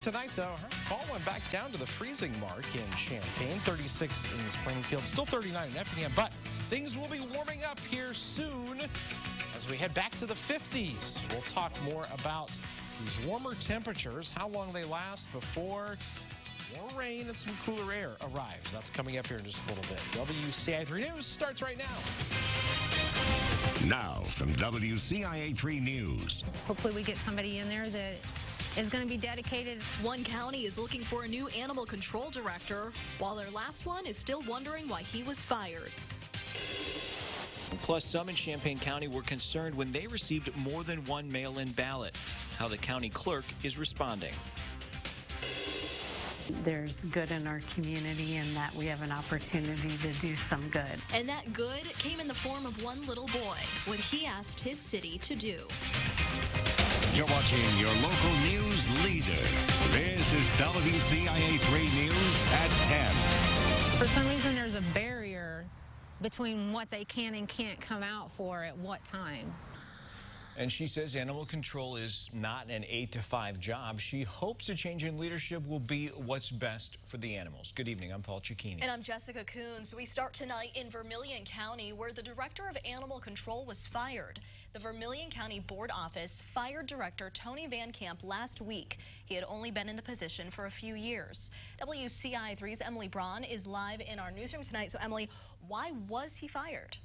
Tonight, though, falling back down to the freezing mark in Champaign, 36 in Springfield, still 39 in Effingham, but things will be warming up here soon as we head back to the 50s. We'll talk more about these warmer temperatures, how long they last before more rain and some cooler air arrives. That's coming up here in just a little bit. WCIA 3 News starts right now. Now from WCIA 3 News. Hopefully we get somebody in there that is going to be dedicated. One county is looking for a new animal control director, while their last one is still wondering why he was fired. Plus, some in Champaign County were concerned when they received more than one mail-in ballot. How the county clerk is responding. There's good in our community and that we have an opportunity to do some good. And that good came in the form of one little boy, what he asked his city to do. You're watching your local news leader. This is WCIA 3 News at 10. For some reason, there's a barrier between what they can and can't come out for at what time. And she says animal control is not an 8-to-5 job. She hopes a change in leadership will be what's best for the animals. Good evening. I'm Paul Cicchini. And I'm Jessica Coons. We start tonight in Vermilion County, where the director of animal control was fired. The Vermilion County Board Office fired Director Tony Van Camp last week. He had only been in the position for a few years. WCIA 3's Emily Braun is live in our newsroom tonight. So, Emily, why was he fired?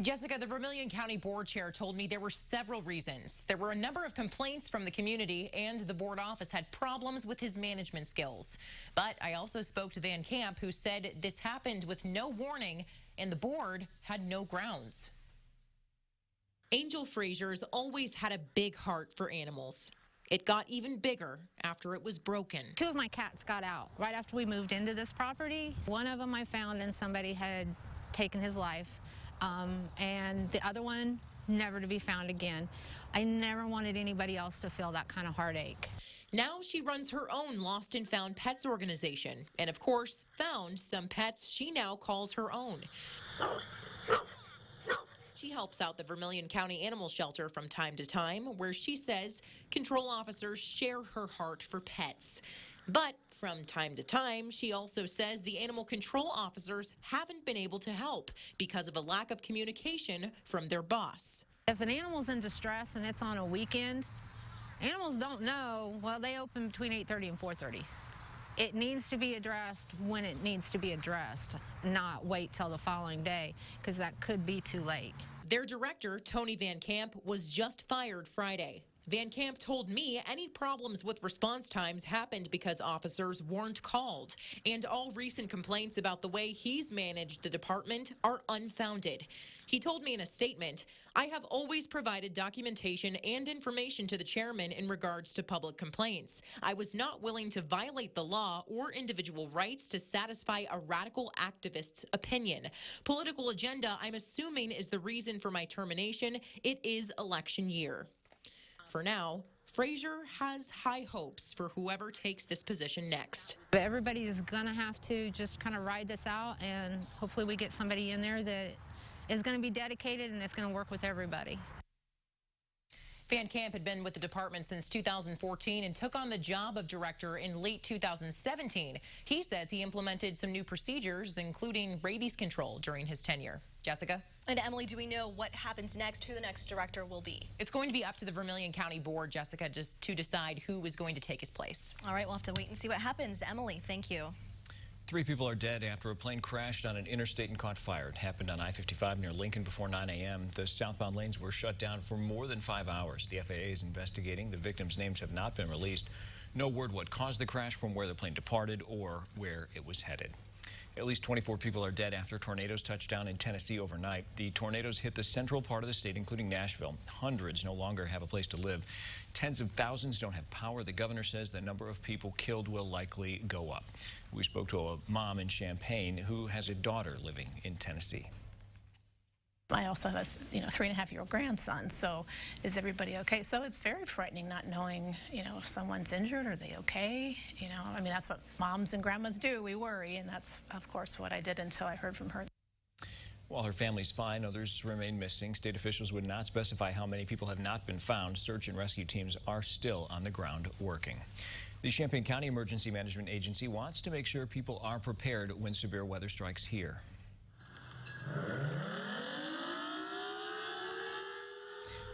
Jessica, the Vermilion County Board Chair told me there were several reasons. There were a number of complaints from the community, and the board office had problems with his management skills. But I also spoke to Van Camp, who said this happened with no warning, and the board had no grounds. Angel Frazier's always had a big heart for animals. It got even bigger after it was broken. 2 of my cats got out right after we moved into this property. One of them I found and somebody had taken his life. And the other one, never to be found again. I never wanted anybody else to feel that kind of heartache. Now she runs her own Lost and Found Pets organization, and of course, found some pets she now calls her own. She helps out the Vermilion County Animal Shelter from time to time, where she says control officers share her heart for pets. But from time to time, she also says the animal control officers haven't been able to help because of a lack of communication from their boss. If an animal's in distress and it's on a weekend, animals don't know, well, they open between 8:30 and 4:30. It needs to be addressed when it needs to be addressed, not wait till the following day, because that could be too late. Their director, Tony Van Camp, was just fired Friday. Van Camp told me any problems with response times happened because officers weren't called, and all recent complaints about the way he's managed the department are unfounded. He told me in a statement, "I have always provided documentation and information to the chairman in regards to public complaints. I was not willing to violate the law or individual rights to satisfy a radical activist's opinion. Political agenda, I'm assuming, is the reason for my termination. It is election year." For now, Frazier has high hopes for whoever takes this position next. But everybody is going to have to just kind of ride this out, and hopefully we get somebody in there that is going to be dedicated and it's going to work with everybody. Van Camp had been with the department since 2014 and took on the job of director in late 2017. He says he implemented some new procedures, including rabies control, during his tenure. Jessica? And Emily, do we know what happens next, who the next director will be? It's going to be up to the Vermilion County Board, Jessica, just to decide who is going to take his place. All right, we'll have to wait and see what happens. Emily, thank you. 3 people are dead after a plane crashed on an interstate and caught fire. It happened on I-55 near Lincoln before 9 a.m. The southbound lanes were shut down for more than 5 hours. The FAA is investigating. The victims' names have not been released. No word what caused the crash, from where the plane departed or where it was headed. At least 24 people are dead after tornadoes touched down in Tennessee overnight. The tornadoes hit the central part of the state, including Nashville. Hundreds no longer have a place to live. Tens of thousands don't have power. The governor says the number of people killed will likely go up. We spoke to a mom in Champaign who has a daughter living in Tennessee. I also have a 3.5-year-old grandson, so is everybody okay? So it's very frightening not knowing, if someone's injured, are they okay? I mean, that's what moms and grandmas do. We worry, and that's, of course, what I did until I heard from her. While her family's fine, others remain missing. State officials would not specify how many people have not been found. Search and rescue teams are still on the ground working. The Champaign County Emergency Management Agency wants to make sure people are prepared when severe weather strikes here.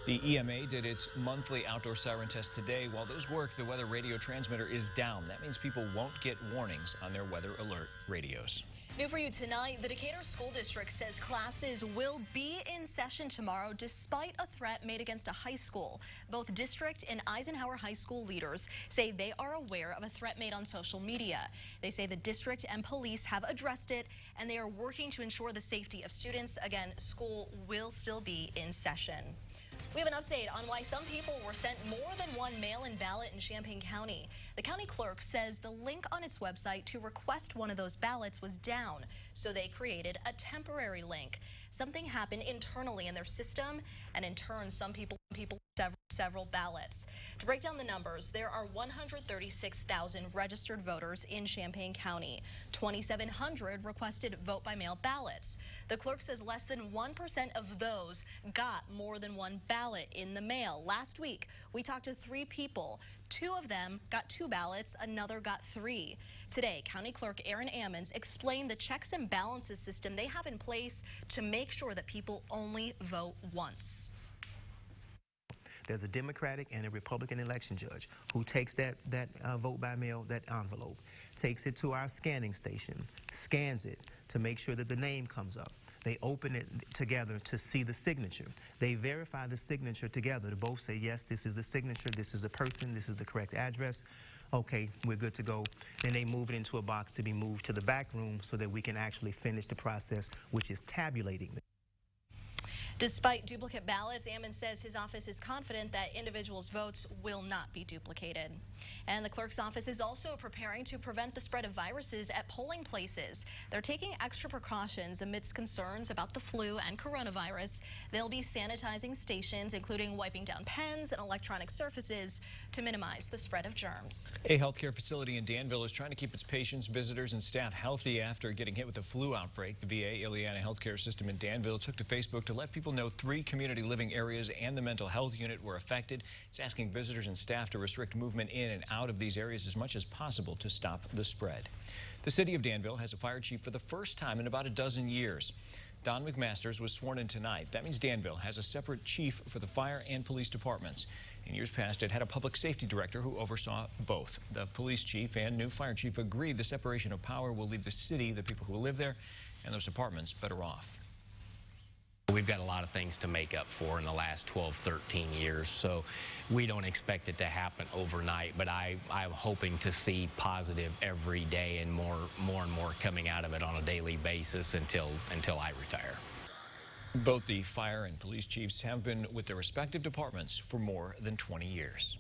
The EMA did its monthly outdoor siren test today. While those work, the weather radio transmitter is down. That means people won't get warnings on their weather alert radios. New for you tonight, the Decatur School District says classes will be in session tomorrow despite a threat made against a high school. Both district and Eisenhower High School leaders say they are aware of a threat made on social media. They say the district and police have addressed it, and they are working to ensure the safety of students. Again, school will still be in session. We have an update on why some people were sent more than one mail-in ballot in Champaign County. The county clerk says the link on its website to request one of those ballots was down, so they created a temporary link. Something happened internally in their system, and in turn, some people several ballots. To break down the numbers, there are 136,000 registered voters in Champaign County. 2,700 requested vote-by-mail ballots. The clerk says less than 1% of those got more than one ballot in the mail. Last week, we talked to 3 people. 2 of them got 2 ballots, another got 3. Today, County Clerk Aaron Ammons explained the checks and balances system they have in place to make sure that people only vote once. There's a Democratic and a Republican election judge who takes that vote by mail, that envelope, takes it to our scanning station, scans it to make sure that the name comes up. They open it together to see the signature. They verify the signature together to both say, yes, this is the signature, this is the person, this is the correct address. Okay, we're good to go. Then they move it into a box to be moved to the back room so that we can actually finish the process, which is tabulating. Despite duplicate ballots, Ammons says his office is confident that individuals' votes will not be duplicated. And the clerk's office is also preparing to prevent the spread of viruses at polling places. They're taking extra precautions amidst concerns about the flu and coronavirus. They'll be sanitizing stations, including wiping down pens and electronic surfaces to minimize the spread of germs. A healthcare facility in Danville is trying to keep its patients, visitors, and staff healthy after getting hit with a flu outbreak. The VA Ileana healthcare system in Danville took to Facebook to let people know 3 community living areas and the mental health unit were affected. It's asking visitors and staff to restrict movement in and out of these areas as much as possible to stop the spread. The city of Danville has a fire chief for the first time in about a dozen years. Don McMasters was sworn in tonight. That means Danville has a separate chief for the fire and police departments. In years past, it had a public safety director who oversaw both. The police chief and new fire chief agreed the separation of power will leave the city, the people who live there, and those departments better off. We've got a lot of things to make up for in the last 12, 13 years, so we don't expect it to happen overnight, but I'm hoping to see positive every day and more and more coming out of it on a daily basis until I retire. Both the fire and police chiefs have been with their respective departments for more than 20 years.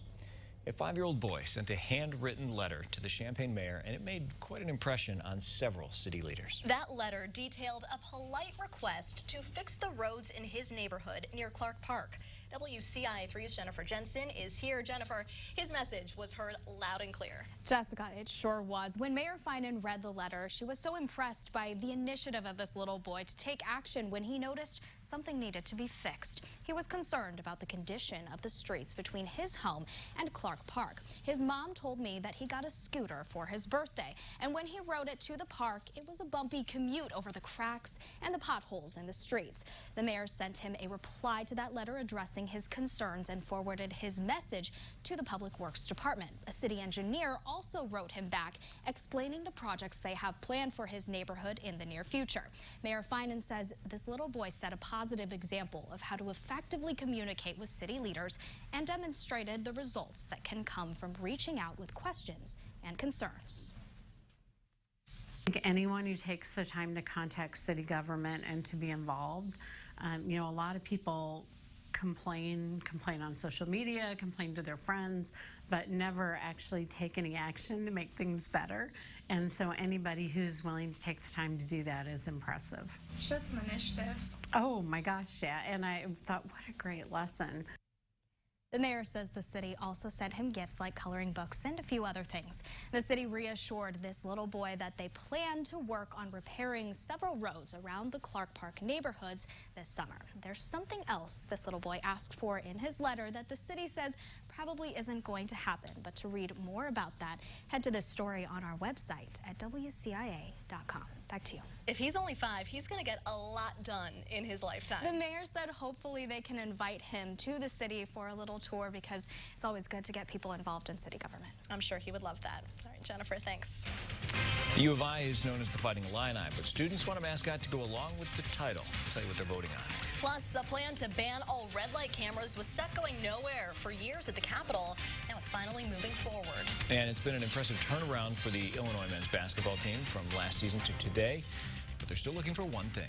A 5-year-old boy sent a handwritten letter to the Champaign mayor, and it made quite an impression on several city leaders. That letter detailed a polite request to fix the roads in his neighborhood near Clark Park. WCIA 3's Jennifer Jensen is here. Jennifer, his message was heard loud and clear. Jessica, it sure was. When Mayor Finan read the letter, she was so impressed by the initiative of this little boy to take action when he noticed something needed to be fixed. He was concerned about the condition of the streets between his home and Clark Park. His mom told me that he got a scooter for his birthday, and when he rode it to the park, it was a bumpy commute over the cracks and the potholes in the streets. The mayor sent him a reply to that letter addressing his concerns and forwarded his message to the Public Works Department. A city engineer also wrote him back explaining the projects they have planned for his neighborhood in the near future. Mayor Finan says this little boy set a positive example of how to effectively communicate with city leaders and demonstrated the results that can come from reaching out with questions and concerns. I think anyone who takes the time to contact city government and to be involved, you know, a lot of people complain on social media, complain to their friends, but never actually take any action to make things better. And so anybody who's willing to take the time to do that is impressive. Showed some initiative. Oh my gosh, yeah. And I thought, what a great lesson. The mayor says the city also sent him gifts like coloring books and a few other things. The city reassured this little boy that they plan to work on repairing several roads around the Clark Park neighborhoods this summer. There's something else this little boy asked for in his letter that the city says probably isn't going to happen. But to read more about that, head to this story on our website at WCIA.com. Back to you. If he's only 5, he's going to get a lot done in his lifetime. The mayor said hopefully they can invite him to the city for a little tour because it's always good to get people involved in city government. I'm sure he would love that. All right, Jennifer, thanks. The U of I is known as the Fighting Illini, but students want a mascot to go along with the title. I'll tell you what they're voting on. Plus, a plan to ban all red light cameras was stuck going nowhere for years at the Capitol. Now it's finally moving forward. And it's been an impressive turnaround for the Illinois men's basketball team from last season to today, but they're still looking for one thing.